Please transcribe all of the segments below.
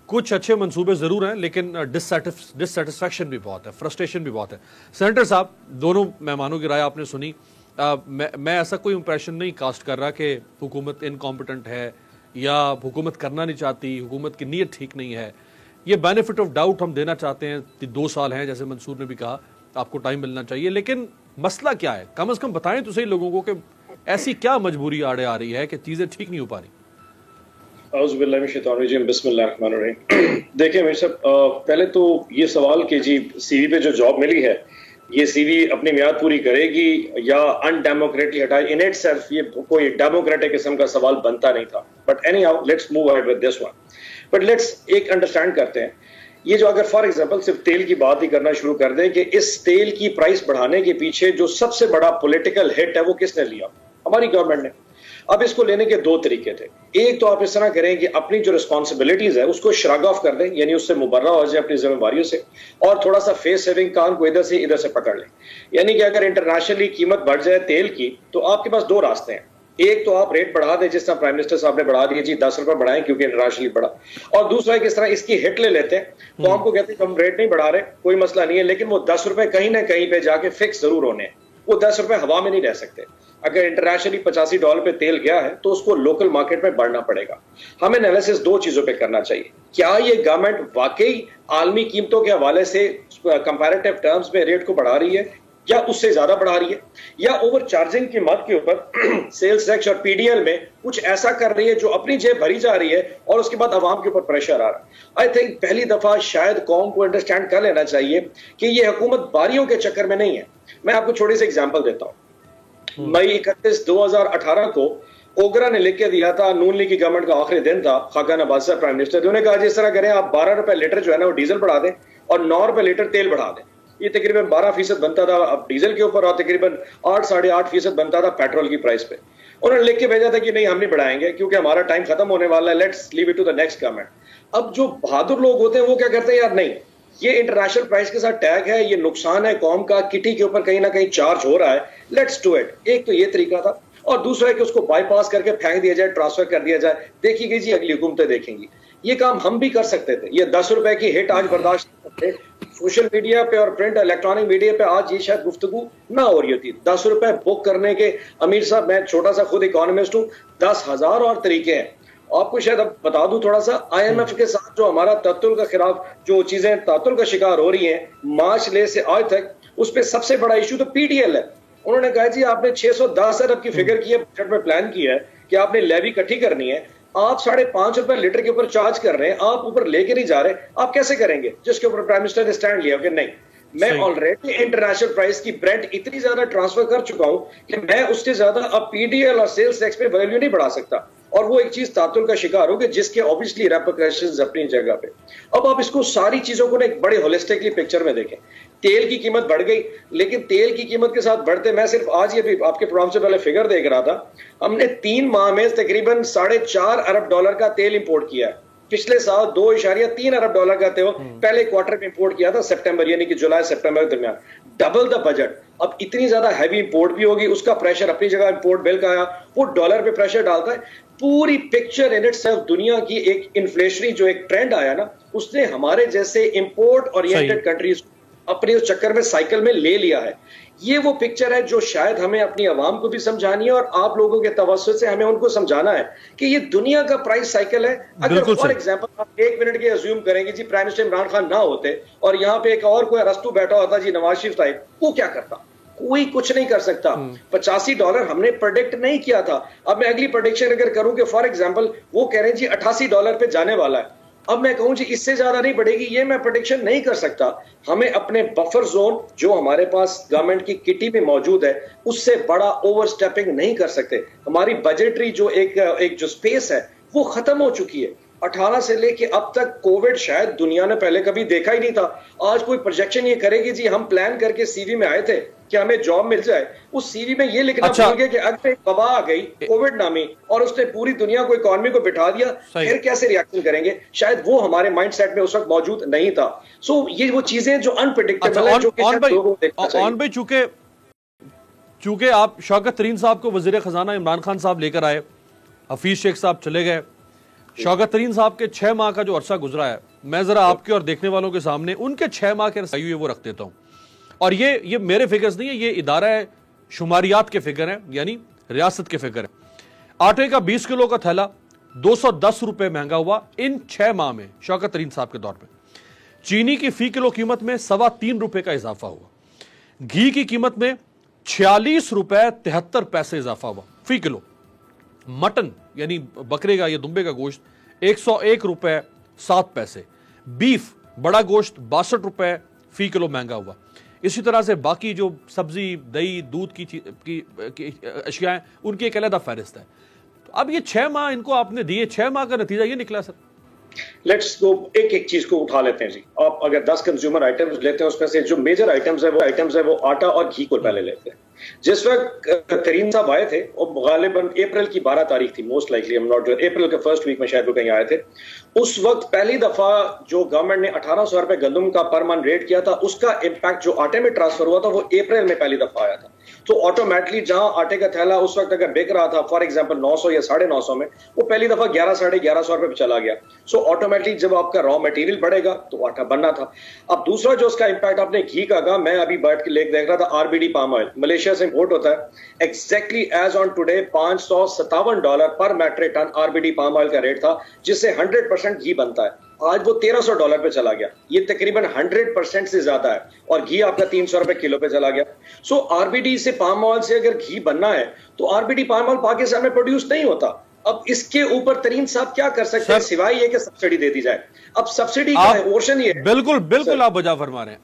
कुछ अच्छे मंसूबे जरूर हैं, लेकिन डिससेटिस्फैक्शन भी बहुत है, फ्रस्ट्रेशन भी बहुत है। सेनेटर साहब, दोनों मेहमानों की राय आपने सुनी। मैं ऐसा कोई इंप्रेशन नहीं कास्ट कर रहा कि हुकूमत इनकॉम्पिटेंट है या हुकूमत करना नहीं चाहती, हुकूमत की नीयत ठीक नहीं है। ये बेनिफिट ऑफ डाउट हम देना चाहते हैं कि 2 साल हैं, जैसे मंसूर ने भी कहा, आपको टाइम मिलना चाहिए। लेकिन मसला क्या है, कम से कम बताएं तो सही लोगों को कि ऐसी क्या मजबूरी आड़े आ रही है कि चीज़ें ठीक नहीं हो पा रही। देखिए मेरे साहब, पहले तो ये सवाल कि जी सीवी पे जो जॉब मिली है, ये सीवी अपनी मियाद पूरी करेगी या अनडेमोक्रेटिक हटाए, इन इट सेल्फ ये कोई डेमोक्रेटिक किस्म का सवाल बनता नहीं था। But any how, let's move ahead with this one. But let's एक अंडरस्टैंड करते हैं, ये जो अगर फॉर एग्जांपल सिर्फ तेल की बात ही करना शुरू कर दें कि इस तेल की प्राइस बढ़ाने के पीछे जो सबसे बड़ा पॉलिटिकल हिट है वो किसने लिया? हमारी गवर्नमेंट ने। अब इसको लेने के 2 तरीके थे। एक तो आप इस तरह करें कि अपनी जो रिस्पॉन्सिबिलिटीज है उसको श्रग ऑफ कर दें, यानी उससे मुबर्रा हो जाए अपनी जिम्मेवारियों से, और थोड़ा सा फेस सेविंग कान को इधर से पकड़ लें। यानी कि अगर इंटरनेशनली कीमत बढ़ जाए तेल की, तो आपके पास 2 रास्ते हैं। एक तो आप रेट बढ़ा दें, जिस तरह प्राइम मिनिस्टर साहब ने बढ़ा दिए जी, 10 रुपए बढ़ाएं क्योंकि इंटरनेशनली बढ़ा। और दूसरा किस तरह इसकी हिट ले लेते हैं, तो हमको कहते हैं हम रेट नहीं बढ़ा रहे, कोई मसला नहीं है, लेकिन वो 10 रुपए कहीं ना कहीं पे जाके फिक्स जरूर होने हैं। वो 10 रुपए हवा में नहीं रह सकते। अगर इंटरनेशनली $85 पे तेल गया है तो उसको लोकल मार्केट में बढ़ना पड़ेगा। हमें एनालिसिस 2 चीजों पे करना चाहिए। क्या ये गवर्नमेंट वाकई आलमी कीमतों के हवाले से कंपैरेटिव टर्म्स में रेट को बढ़ा रही है या उससे ज्यादा बढ़ा रही है, या ओवर चार्जिंग की मद के ऊपर सेल्स टैक्स और पीडीएल में कुछ ऐसा कर रही है जो अपनी जेब भरी जा रही है और उसके बाद अवाम के ऊपर प्रेशर आ रहा है। आई थिंक पहली दफा शायद कौम को अंडरस्टैंड कर लेना चाहिए कि ये हुकूमत बारियों के चक्कर में नहीं है। मैं आपको छोटी सी एग्जाम्पल देता हूं। मई 31, 2018 को ओगरा ने लिख के दिया था, नून लीग की गवर्नमेंट का आखिरी दिन था, खाकान अब्बास साहब प्राइम मिनिस्टर, उन्होंने कहा जिस तरह करें आप 12 रुपए लीटर जो है ना वो डीजल बढ़ा दें और 9 रुपए लीटर तेल बढ़ा दें। ये तकरीबन 12% बनता था अब डीजल के ऊपर और तकरीबन 8-8.5% बनता था पेट्रोल की प्राइस पे। उन्होंने लिख के भेजा था कि नहीं हम नहीं बढ़ाएंगे क्योंकि हमारा टाइम खत्म होने वाला है, let's leave it to the next government. अब जो बहादुर लोग होते हैं वो क्या करते हैं, यार नहीं, ये इंटरनेशनल प्राइस के साथ टैग है, ये नुकसान है कौम का, किटी के ऊपर कहीं ना कहीं चार्ज हो रहा है, लेट्स डू इट। एक तो ये तरीका था, और दूसरा है कि उसको बाईपास करके फेंक दिया जाए, ट्रांसफर कर दिया जाए, देखी गई जी अगली हुकूमतें देखेंगी। ये काम हम भी कर सकते थे। ये 10 रुपए की हिट आज बर्दाश्त नहीं करते। सोशल मीडिया पे और प्रिंट इलेक्ट्रॉनिक मीडिया पे आज ये शायद गुफ्तगू ना हो रही होती। 10 रुपए बुक करने के, अमीर साहब मैं छोटा सा खुद इकोनॉमिस्ट हूं, 10,000 और तरीके हैं। आपको शायद अब बता दूं थोड़ा सा, आईएमएफ के साथ जो हमारा तत्तुल का खिलाफ जो चीजें तत्तुल का शिकार हो रही हैं मार्च ले से आज तक, उस पर सबसे बड़ा इशू तो पीडीएल है। उन्होंने कहा जी आपने 610 अरब की फिगर की है, बजट में प्लान किया है कि आपने लेवी इकट्ठी करनी है, आप 5.5 रुपए लीटर के ऊपर चार्ज कर रहे हैं, आप ऊपर लेके नहीं जा रहे, आप कैसे करेंगे? जिसके ऊपर प्राइम मिनिस्टर ने स्टैंड लिया कि नहीं, मैं ऑलरेडी इंटरनेशनल प्राइस की ब्रेंट इतनी ज्यादा ट्रांसफर कर चुका हूं कि मैं उससे ज्यादा अब पीडीएल और सेल्स टैक्स पे वैल्यू नहीं बढ़ा सकता। और वो एक चीज तातुल का शिकार होगी जिसके ऑब्वियसली रेपरकशंस अपनी जगह पे। अब आप इसको सारी चीजों को एक बड़े होलिस्टिकली पिक्चर में देखें। तेल की कीमत बढ़ गई, लेकिन तेल की कीमत के साथ बढ़ते, मैं सिर्फ आज ये भी आपके प्रोग्राम से पहले फिगर देख रहा था, हमने 3 माह में तकरीबन $4.5 अरब का तेल इंपोर्ट किया है। पिछले साल $2.3 अरब का तेल पहले क्वार्टर में इंपोर्ट किया था, सितंबर यानी कि जुलाई सितंबर के दरमियान, डबल द बजट। अब इतनी ज्यादा हैवी इंपोर्ट भी होगी, उसका प्रेशर अपनी जगह इंपोर्ट बिल का आया, वो डॉलर पे प्रेशर डालता है। पूरी पिक्चर इन इट सेल्फ दुनिया की एक इन्फ्लेशनरी जो एक ट्रेंड आया ना, उसने हमारे जैसे इंपोर्ट ओरिएंटेड कंट्रीज अपने उस चक्कर में साइकिल में ले लिया है। ये वो पिक्चर है जो शायद हमें अपनी आवाम को भी समझानी है और आप लोगों के तवज्जुह से हमें उनको समझाना है कि ये दुनिया का प्राइस साइकिल है। अगर फॉर एग्जांपल आप 1 मिनट के अज्यूम करेंगे जी प्राइम मिनिस्टर इमरान खान ना होते और यहाँ पे एक और कोई अरस्तु बैठा होता जी नवाज शरीफ टाइप, वो क्या करता? कोई कुछ नहीं कर सकता। $85 हमने प्रेडिक्ट नहीं किया था। अब मैं अगली प्रेडिक्शन अगर करूं कि फॉर एग्जांपल वो कह रहे हैं जी $88 पे जाने वाला है, अब मैं कहूं जी इससे ज्यादा नहीं बढ़ेगी, ये मैं प्रेडिक्शन नहीं कर सकता। हमें अपने बफर जोन जो हमारे पास गवर्नमेंट की किटी में मौजूद है उससे बड़ा ओवरस्टेपिंग नहीं कर सकते। हमारी बजटरी जो एक जो स्पेस है वो खत्म हो चुकी है। 18 से लेके अब तक कोविड शायद दुनिया ने पहले कभी देखा ही नहीं था। आज कोई प्रोजेक्शन ये करेगी जी हम प्लान करके सीवी में आए थे कि हमें जॉब मिल जाए, उस सीवी में ये लिखना भूल गए कि अगर एक वबा आ गई कोविड नामी और उसने पूरी दुनिया को इकोनॉमी को बिठा दिया, फिर कैसे रिएक्शन करेंगे? शायद वो हमारे माइंडसेट में उस वक्त मौजूद नहीं था। सो ये वो चीजें जो अनप्रेडिक्टेबल है, जो कि चूंकि आप शौकत तरीन साहब को वजीर खजाना इमरान खान साहब लेकर आए, हफीज शेख साहब चले गए, शौकत तरीन साहब के 6 माह का जो अरसा गुजरा है, मैं जरा आपके और देखने वालों के सामने उनके 6 माह के रसाई वो रख देता हूं। और ये मेरे फिगर्स नहीं है, ये इदारा है शुमारियात के फिगर है, यानी रियासत के फिगर है। आटे का 20 किलो का थैला 210 रुपए महंगा हुआ इन 6 माह में शौकत तरीन साहब के दौर पे। चीनी की फी किलो कीमत में 3.25 रुपए का इजाफा हुआ। घी की कीमत में 46 रुपए 73 पैसे इजाफा हुआ फी किलो। मटन यानी बकरे का या दुम्बे का गोश्त 101 रुपए 7 पैसे। बीफ बड़ा गोश्त 62 रुपए फी किलो महंगा हुआ। इसी तरह से बाकी जो सब्जी, दही, दूध की अशियाएं, उनकी एक अलग फहरिस्त है। तो अब ये 6 माह इनको आपने दिए, 6 माह का नतीजा ये निकला सर। लेट्स गो एक एक चीज को उठा लेते हैं जी। आप अगर 10 कंज्यूमर आइटम्स लेते हैं, उसमें से जो मेजर आइटम्स है वो आटा और घी को पहले लेते हैं। जिस वक्त तरीन साहब आए थे, वो गालिबन अप्रैल की 12 तारीख थी, मोस्ट लाइकली, अप्रैल के फर्स्ट वीक में शायद वो कहीं आए थे। उस वक्त पहली दफा जो गवर्नमेंट ने 1800 रुपए गंदम का पर मन रेट किया था, उसका इंपैक्ट जो आटे में ट्रांसफर हुआ था वो अप्रैल में पहली दफा आया था। तो ऑटोमेटिकली जहां आटे का थैला उस वक्त अगर बिक रहा था फॉर एग्जांपल 900 या 950 में, वो पहली दफा 11 साढ़े 1100 रुपए पे चला गया। सो ऑटोमेटिकली जब आपका रॉ मटेरियल बढ़ेगा तो आटा बनना था। अब दूसरा जो उसका इंपैक्ट आपने घी का कहा, मैं अभी बैठ के लेख देख रहा था, आरबीडी पाम ऑयल मलेशिया से इंपोर्ट होता है। एग्जैक्टली एज ऑन टुडे $557 पर metric ton RBD palm oil का रेट था, जिससे 100% घी बनता है। आज वो $1300 पे चला गया, ये तकरीबन 100% से ज्यादा है। और घी आपका 300 रुपए किलो पे चला गया। सो आरबीडी से पाम ऑयल से अगर घी बनना है तो आरबीडी पाम ऑयल पाकिस्तान में प्रोड्यूस नहीं होता। अब इसके ऊपर तरीन साहब क्या कर सकते हैं सिवाय ये कि सब्सिडी दे दी जाए। अब सब्सिडी का ओशन ये है। बिल्कुल आप बजा फरमा रहे हैं,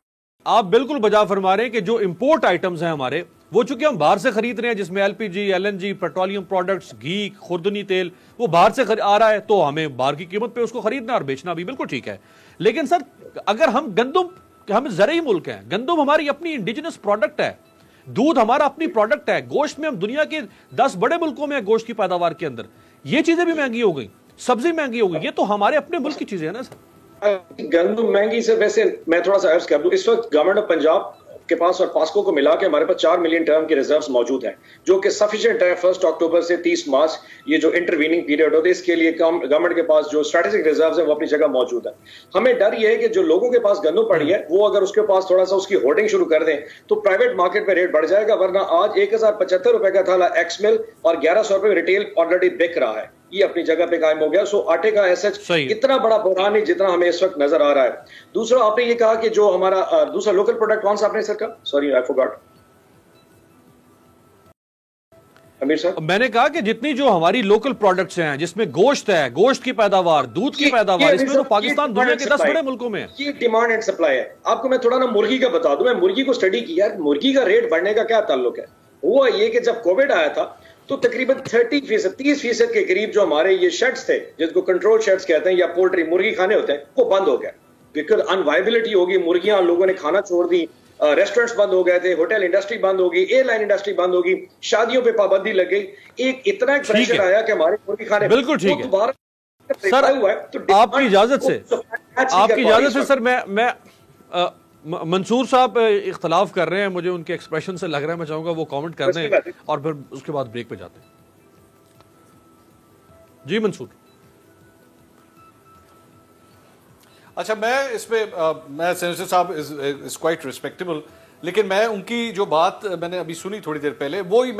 आप बिल्कुल बजा फरमा रहे हैं कि जो इंपोर्ट आइटम्स हैं हमारे, वो चूंकि हम बाहर से खरीद रहे हैं, जिसमें एलपीजी, एलएनजी, पेट्रोलियम प्रोडक्ट्स, घी, खुर्दनी तेल, वो बाहर से आ रहा है, तो हमें बाहर की कीमत पे उसको खरीदना और बेचना भी बिल्कुल ठीक है। लेकिन सर अगर हम हम ज़रई मुल्क हैं, गंदम हमारी अपनी इंडिजिनस प्रोडक्ट है, दूध हमारा अपनी प्रोडक्ट है, गोश्त में हम दुनिया के 10 बड़े मुल्कों में गोश्त की पैदावार के अंदर, ये चीजें भी महंगी हो गई, सब्जी महंगी हो गई, ये तो हमारे अपने मुल्क की चीजें है ना सर। गंदम महंगी से वैसे मैं थोड़ा सा अर्ज कर दूं, इस वक्त गवर्नमेंट ऑफ पंजाब के पास और पास्को को मिला के हमारे पास 4 मिलियन टर्म के रिजर्व्स मौजूद हैं, जो कि सफिशिएंट है 1 अक्टूबर से 30 मार्च, ये जो इंटरवीनिंग पीरियड होता है, इसके लिए गवर्नमेंट के पास जो स्ट्रेटेजिक रिजर्व्स हैं वो अपनी जगह मौजूद है। हमें डर ये है कि जो लोगों के पास गंदम पड़ी है, वो अगर उसके पास थोड़ा सा उसकी होर्डिंग शुरू कर दें तो प्राइवेट मार्केट पे रेट बढ़ जाएगा। वरना आज 1075 रुपए का थैला एक्स मिल और 1100 रुपए रिटेल ऑलरेडी बिक रहा है, ये अपनी जगह पे कायम हो गया। सो आटे का ऐसा इतना बड़ा बुरहान नहीं जितना हमें इस वक्त नजर आ रहा है। दूसरा आपने ये कहा कि जो हमारा दूसरा लोकल प्रोडक्ट कौन सा आपने सर कहा, सॉरी आई फॉरगॉट अमीर साहब। मैंने कहा कि जितनी जो हमारी लोकल प्रोडक्ट्स हैं, जिसमें गोश्त है, गोश्त की पैदावार, दूध की पैदावार, इसमें तो पाकिस्तान दुनिया के 10 बड़े मुल्कों में है। ये डिमांड एंड सप्लाई है। आपको मैं थोड़ा ना मुर्गी का बता दूं, मैं मुर्गी को स्टडी किया, मुर्गी का रेट बढ़ने का क्या ताल्लुक है। हुआ ये कि जब कोविड आया था तो तकरीबन 30% के करीब जो हमारे ये शेड्स थे, जिसको कंट्रोल शेड्स कहते हैं या पोल्ट्री मुर्गी खाने होते हैं, वो बंद हो गए बिकॉज अनवाइबिलिटी होगी, मुर्गियां लोगों ने खाना छोड़ दी, रेस्टोरेंट्स बंद हो गए थे, होटल इंडस्ट्री बंद होगी, एयरलाइन इंडस्ट्री बंद होगी, शादियों पे पाबंदी लग गई, एक इतना प्रेशर आया कि हमारे मुर्गी खाने बिल्कुल ठीक है सर। आपकी इजाजत से सर मैं मंसूर साहब इख्तलाफ कर रहे हैं, मुझे उनके एक्सप्रेशन से लग रहा है, मैं चाहूंगा वो कमेंट कर दें और फिर उसके बाद ब्रेक पे जाते हैं। जी मंसूर। अच्छा, मैं इसमें मैं सेनेटर साहब इज क्वाइट रिस्पेक्टेबल, लेकिन मैं उनकी जो बात मैंने अभी सुनी थोड़ी देर पहले, वही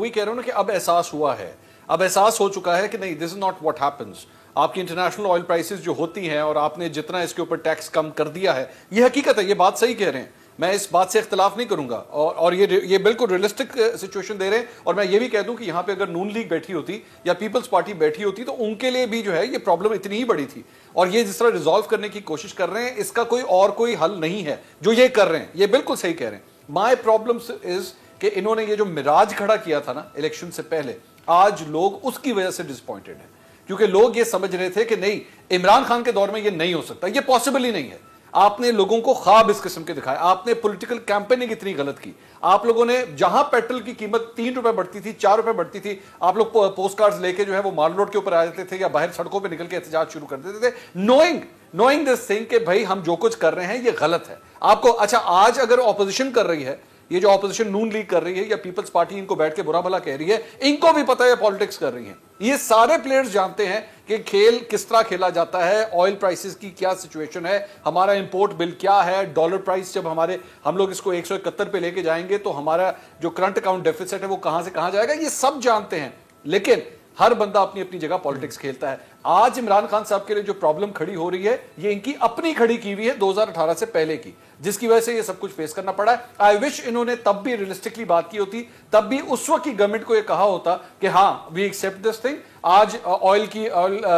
कह रहा हूँ ना कि अब एहसास हुआ है, अब एहसास हो चुका है कि नहीं, this is not what happens. आपकी इंटरनेशनल ऑयल प्राइसेस जो होती हैं और आपने जितना इसके ऊपर टैक्स कम कर दिया है, ये हकीकत है, ये बात सही कह रहे हैं, मैं इस बात से इख्तलाफ नहीं करूंगा, और ये बिल्कुल रियलिस्टिक सिचुएशन दे रहे हैं। और मैं ये भी कह दूं कि यहाँ पे अगर नून लीग बैठी होती या पीपल्स पार्टी बैठी होती तो उनके लिए भी जो है ये प्रॉब्लम इतनी ही बड़ी थी। और ये जिस तरह रिजॉल्व करने की कोशिश कर रहे हैं, इसका कोई हल नहीं है जो ये कर रहे हैं, ये बिल्कुल सही कह रहे हैं। माई प्रॉब्लम इज कि इन्होंने ये जो मिराज खड़ा किया था ना इलेक्शन से पहले, आज लोग उसकी वजह से डिसअपॉइंटेड हैं, क्योंकि लोग ये समझ रहे थे कि नहीं, इमरान खान के दौर में ये नहीं हो सकता, ये पॉसिबल ही नहीं है। आपने लोगों को ख्वाब इस किस्म के दिखाए, आपने पॉलिटिकल कैंपेनिंग इतनी गलत की, आप लोगों ने जहां पेट्रोल की कीमत 3 रुपए बढ़ती थी, 4 रुपए बढ़ती थी, आप लोग पोस्ट कार्ड्स लेके जो है वो माल रोड के ऊपर आ जाते थे या बाहर सड़कों पे निकल के एहतजाज शुरू कर देते थे, नोइंग दिस थिंग कि भाई हम जो कुछ कर रहे हैं ये गलत है। आपको अच्छा, आज अगर ऑपोजिशन कर रही है ये जो ऑपोजिशन नून लीग कर रही है या पीपल्स पार्टी इनको बैठ के बुरा भला कह रही है, इनको भी पता है पॉलिटिक्स कर रही है। ये सारे प्लेयर्स जानते हैं कि खेल किस तरह खेला जाता है, ऑयल प्राइसेस की क्या सिचुएशन है, हमारा इंपोर्ट बिल क्या है, डॉलर प्राइस जब हम लोग इसको 171 पे लेके जाएंगे तो हमारा जो करंट अकाउंट डेफिसिट है वो कहां से कहां जाएगा, ये सब जानते हैं। लेकिन हर बंदा अपनी अपनी जगह पॉलिटिक्स खेलता है। आज इमरान खान साहब के लिए जो प्रॉब्लम खड़ी हो रही है ये इनकी अपनी खड़ी की हुई है 2018 से पहले की, जिसकी वजह से ये सब कुछ फेस करना पड़ा है। आई विश इन्होंने तब भी रियलिस्टिकली बात की होती, तब भी उस वक्त की गवर्नमेंट को ये कहा होता कि हाँ वी एक्सेप्ट दिस थिंग। आज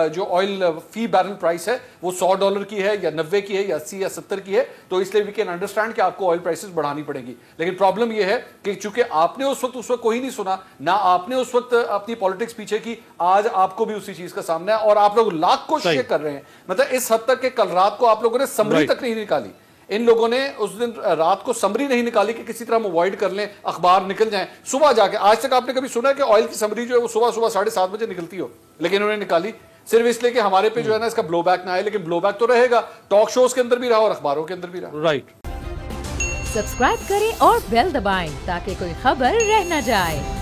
जो ऑयल फी बैरल प्राइस है वो $100 की है या 90 की है या 80 या 70 की है, तो इसलिए वी कैन अंडरस्टैंड कि आपको ऑयल प्राइसेस बढ़ानी पड़ेगी। लेकिन प्रॉब्लम ये है कि चूंकि आपने उस वक्त कोई नहीं सुना, ना आपने उस वक्त अपनी पॉलिटिक्स पीछे की, आज आपको भी उसी चीज का सामना है और आप लोग लाख कोशिशें कर रहे हैं। मतलब इस हद तक कि कल रात को आप लोगों ने समरी तक नहीं निकाली। इन लोगों ने उस दिन रात को समरी नहीं निकाली कि किसी तरह हम अवॉइड कर लें, अखबार निकल जाएं। सुबह जाके, आज तक आपने कभी सुना है कि ऑयल की समरी जो है वो सुबह 7:30 बजे निकलती हो? लेकिन उन्होंने निकाली सिर्फ इसलिए कि हमारे पे जो है ना इसका ब्लोबैक ना आए। लेकिन ब्लोबैक तो रहेगा, टॉक शोज के अंदर भी रहा और अखबारों के अंदर भी रहा। राइट। सब्सक्राइब करें और बेल दबाएं ताकि कोई खबर रह न जाए।